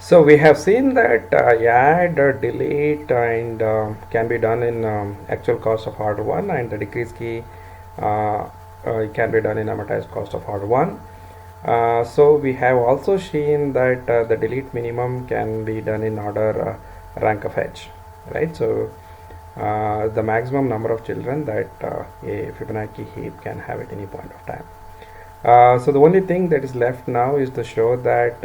So we have seen that add, delete, and can be done in actual cost of order 1, and the decrease key can be done in amortized cost of order 1. So we have also seen that the delete minimum can be done in order rank of h, right? So the maximum number of children that a Fibonacci heap can have at any point of time. So the only thing that is left now is to show that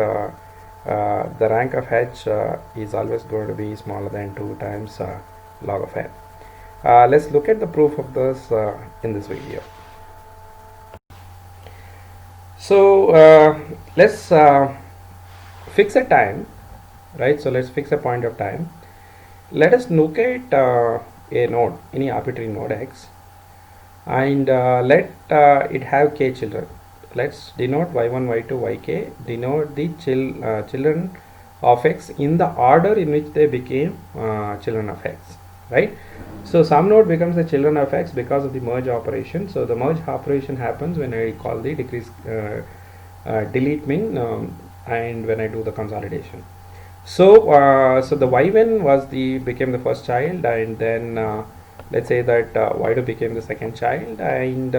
the rank of h is always going to be smaller than 2 times log of n. Let's look at the proof of this in this video. So let's fix a time, right? So let's fix a point of time. Let us look at a node, any arbitrary node x, and let it have k children. Let's denote y1, y2, yk, denote the children of x in the order in which they became children of x, right? So some node becomes the children of x because of the merge operation. So the merge operation happens when I call the decrease delete min and when I do the consolidation. So so the y1 was became the first child, and then let's say that y2 became the second child, and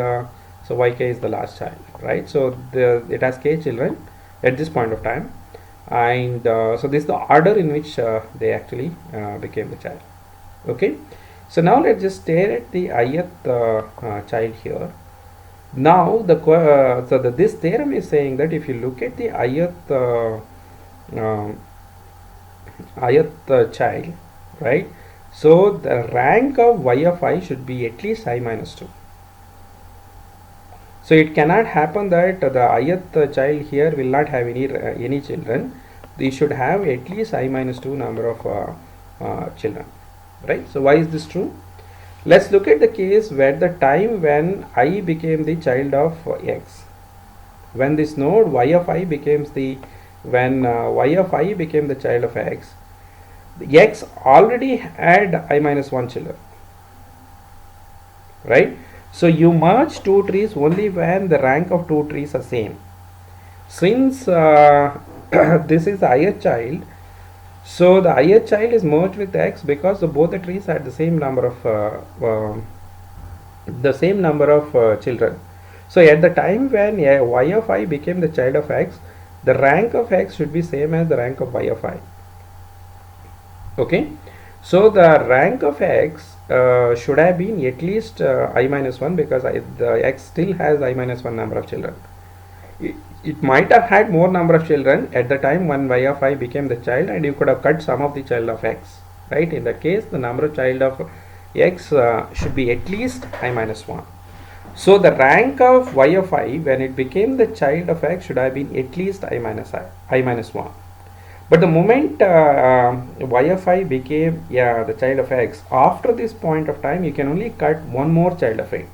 so yk is the last child, right? So it has k children at this point of time, and so this is the order in which they actually became the child. Okay, so now let's just stare at the ith child here. Now this theorem is saying that if you look at the ith child, right? So the rank of y of I should be at least I minus 2. So it cannot happen that the ith child here will not have any children. They should have at least I minus 2 number of children, right? So why is this true? Let's look at the case where the time when I became the child of x. When this node y of I becomes when y of I became the child of x, x already had I minus 1 children, right? So you merge two trees only when the rank of two trees are same. Since this is the ith child, so the ith child is merged with x because both the trees had the same number of children. So at the time when y of I became the child of x, the rank of x should be same as the rank of y of I. Okay, so the rank of x should have been at least I minus 1 because the x still has I minus 1 number of children. It might have had more number of children at the time when y of I became the child, and you could have cut some of the child of x, right? In that case, the number of child of x should be at least I minus 1. So the rank of y of I when it became the child of x should have been at least I minus 1. But the moment y of I became the child of x, after this point of time you can only cut one more child of it,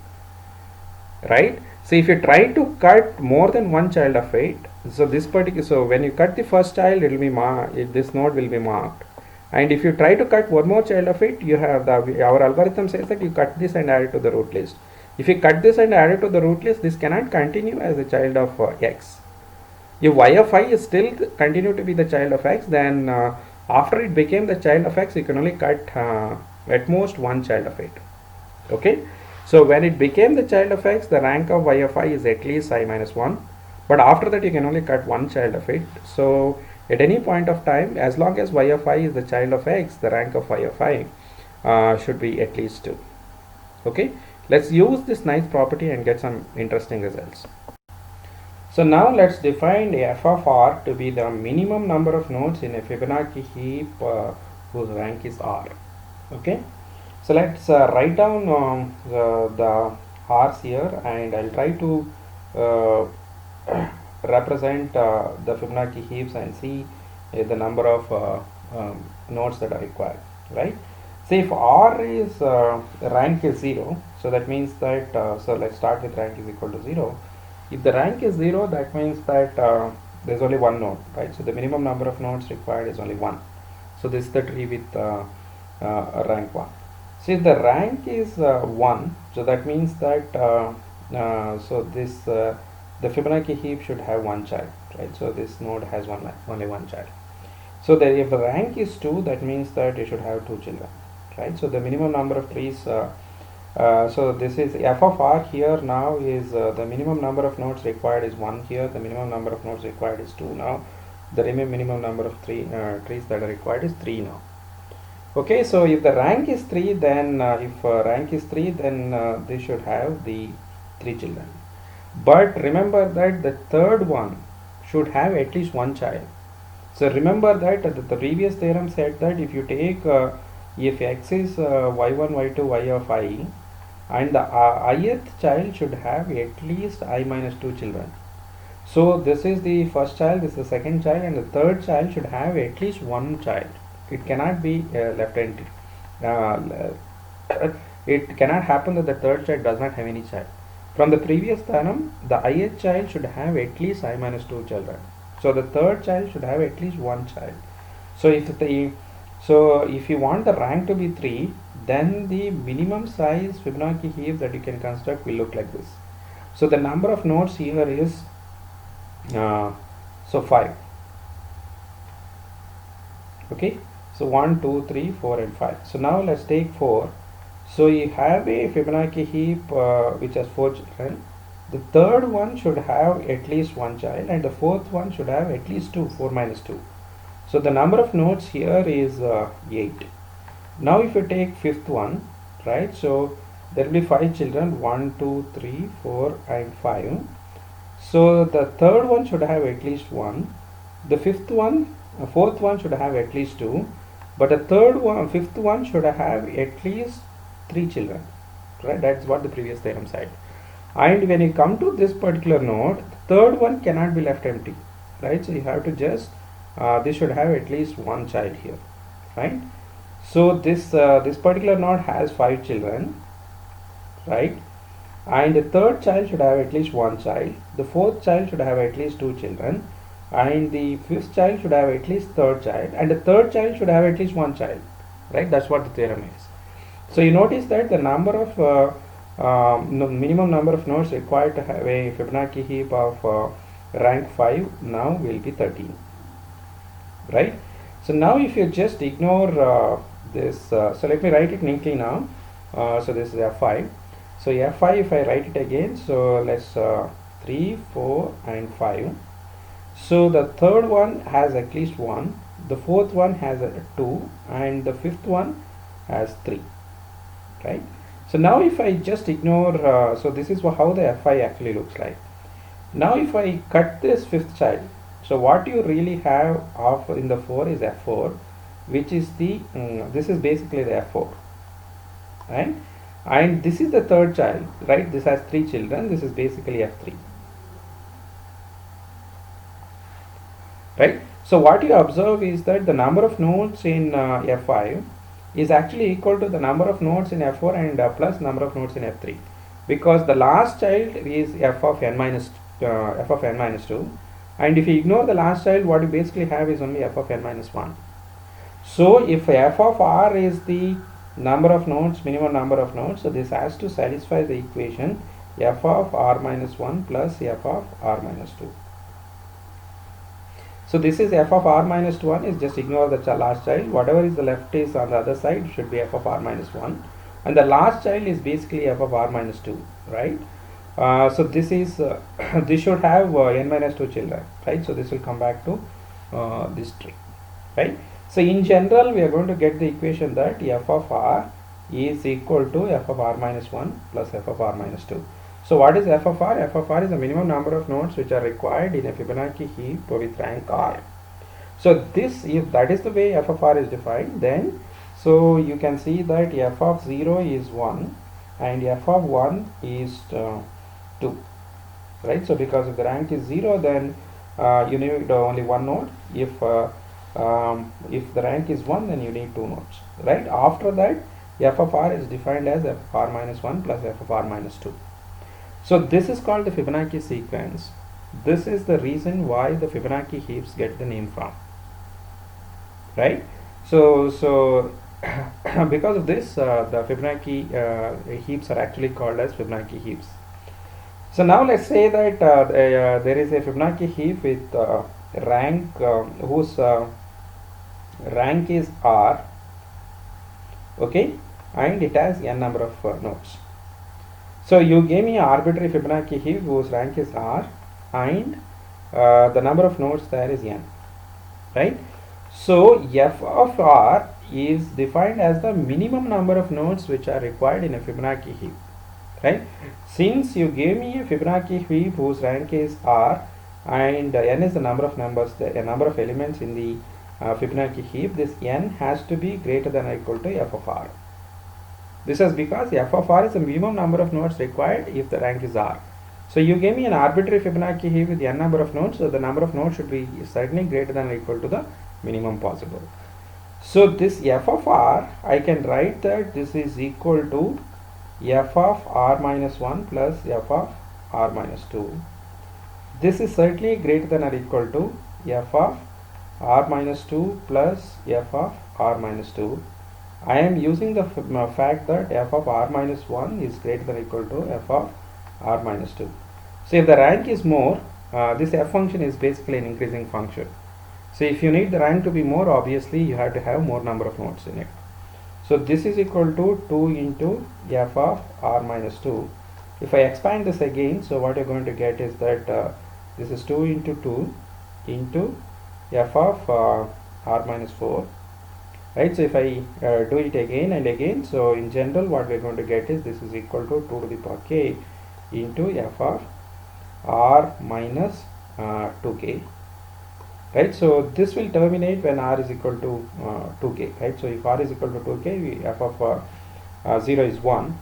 right? So if you try to cut more than one child of it, so when you cut the first child, it will be this node will be marked, and if you try to cut one more child of it, you have our algorithm says that you cut this and add it to the root list. If you cut this and add it to the root list, this cannot continue as a child of x. If y of I is still continue to be the child of x, then after it became the child of x, you can only cut at most one child of it. Okay, so when it became the child of x, the rank of y of I is at least I minus 1, but after that you can only cut one child of it. So at any point of time, as long as y of I is the child of x, the rank of y of I should be at least 2. Okay, let's use this nice property and get some interesting results. So now let's define f of r to be the minimum number of nodes in a Fibonacci heap whose rank is r. Okay, so let's write down the r's here, and I'll try to represent the Fibonacci heaps and see the number of nodes that are required, right? So if r is rank is 0, so that means that so let's start with rank is equal to 0. If the rank is 0, that means that there's only one node, right? So the minimum number of nodes required is only 1. So this is the tree with rank 1. So if the rank is 1, so that means that the Fibonacci heap should have one child, right? So this node has only one child. So that if the rank is 2, that means that you should have 2 children, right? So the minimum number of trees, so this is f of r here now is the minimum number of nodes required is 1 here, the minimum number of nodes required is 2 now, the minimum number of trees that are required is 3 now. Okay, so if the rank is 3, then they should have the 3 children. But remember that the third one should have at least one child. So remember that the previous theorem said that if you take if x is y1, y2, y of I, and the ith child should have at least I minus 2 children. So this is the first child, this is the second child, and the third child should have at least one child. It cannot be left empty. It cannot happen that the third child does not have any child. From the previous theorem, the ith child should have at least I minus 2 children. So the third child should have at least one child. So if you want the rank to be 3, then the minimum size Fibonacci heap that you can construct will look like this. So the number of nodes here is 5. Okay, so 1, 2, 3, 4 and 5. So now let's take 4. So you have a Fibonacci heap which has 4 children. The third one should have at least one child, and the fourth one should have at least 2, 4 minus 2. So the number of nodes here is 8. Now if you take fifth one, right, so there will be 5 children, 1, 2, 3, 4 and 5. So the third one should have at least 1. The fourth one should have at least 2. But the fifth one should have at least 3 children, right? That's what the previous theorem said. And when you come to this particular node, the third one cannot be left empty, right? So you have to just this should have at least one child here, right? So this particular node has 5 children, right? And the third child should have at least one child. The fourth child should have at least 2 children, and the fifth child should have at least third child, and the third child should have at least one child, right? That's what the theorem is. So you notice that the number of minimum number of nodes required to have a Fibonacci heap of rank 5 now will be 13, right? So now if you just ignore this, so let me write it neatly now. So this is f5. So f5, if I write it again, so let's 3, 4 and 5. So the third one has at least 1, the fourth one has 2, and the fifth one has 3, right? So now if I just ignore, so this is how the f5 actually looks like. Now if I cut this fifth child, so what you really have of in the 4 is f4, which is the this is basically the f4, right? And this is the third child, right? This has 3 children, this is basically f3, right? So what you observe is that the number of nodes in f5 is actually equal to the number of nodes in f4 and plus number of nodes in f3, because the last child is f of n minus 2, and if you ignore the last child, what you basically have is only f of n minus 1. So if f of r is the number of nodes, minimum number of nodes, so this has to satisfy the equation f of r minus 1 plus f of r minus 2. So this is f of r minus 1 is just ignore the last child, whatever is the left is on the other side should be f of r minus 1, and the last child is basically f of r minus 2, right? So this is this should have n minus 2 children, right? So this will come back to this tree, right? So in general we are going to get the equation that f of r is equal to f of r minus 1 plus f of r minus 2. So what is f of r? F of r is the minimum number of nodes which are required in a Fibonacci heap with rank r. So this, if that is the way f of r is defined, then so you can see that f of 0 is 1 and f of 1 is 2, right? So because if the rank is 0, then you need only one node. If the rank is 1, then you need 2 nodes, right? After that, f of r is defined as f of r minus 1 plus f of r minus 2. So this is called the Fibonacci sequence. This is the reason why the Fibonacci heaps get the name from, right? So because of this, the Fibonacci heaps are actually called as Fibonacci heaps. So now let's say that there is a Fibonacci heap with rank whose rank is R, okay, and it has n number of nodes. So you gave me an arbitrary Fibonacci heap whose rank is R, and the number of nodes there is n, right? So f of R is defined as the minimum number of nodes which are required in a Fibonacci heap, right? Since you gave me a Fibonacci heap whose rank is R and n is the number of number of elements in the Fibonacci heap, this n has to be greater than or equal to f of R. This is because f of R is the minimum number of nodes required if the rank is R. So you gave me an arbitrary Fibonacci heap with n number of nodes, so the number of nodes should be certainly greater than or equal to the minimum possible. So this f of R, I can write that this is equal to f of R minus 1 plus f of R minus 2. This is certainly greater than or equal to f of R minus 2 plus f of R minus 2. I am using the fact that f of R minus 1 is greater than or equal to f of R minus 2. So if the rank is more, this f function is basically an increasing function. So if you need the rank to be more, obviously you have to have more number of nodes in it. So this is equal to 2 into f of R minus 2. If I expand this again, so what you're going to get is that this is 2 into 2 into f of R minus 4. Right, so if I do it again and again, so in general what we're going to get is this is equal to 2 to the power k into f of R minus 2k. Right, so this will terminate when R is equal to 2k. Right, so if R is equal to 2k, f of 0 is 1.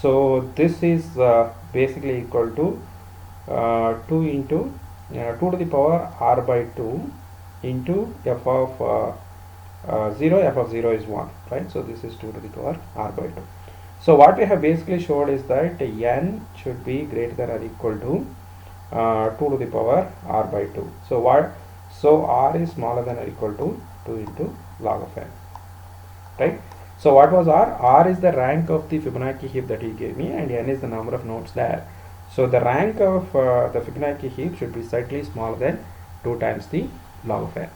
So this is basically equal to 2 into 2 to the power R by 2 into f of 0, f of 0 is 1, right? So this is 2 to the power R by 2. So what we have basically showed is that n should be greater than or equal to 2 to the power R by 2. So R is smaller than or equal to 2 into log of n, right? So what was R? R is the rank of the Fibonacci heap that he gave me, and n is the number of nodes there. So the rank of the Fibonacci heap should be slightly smaller than 2 times the log of n.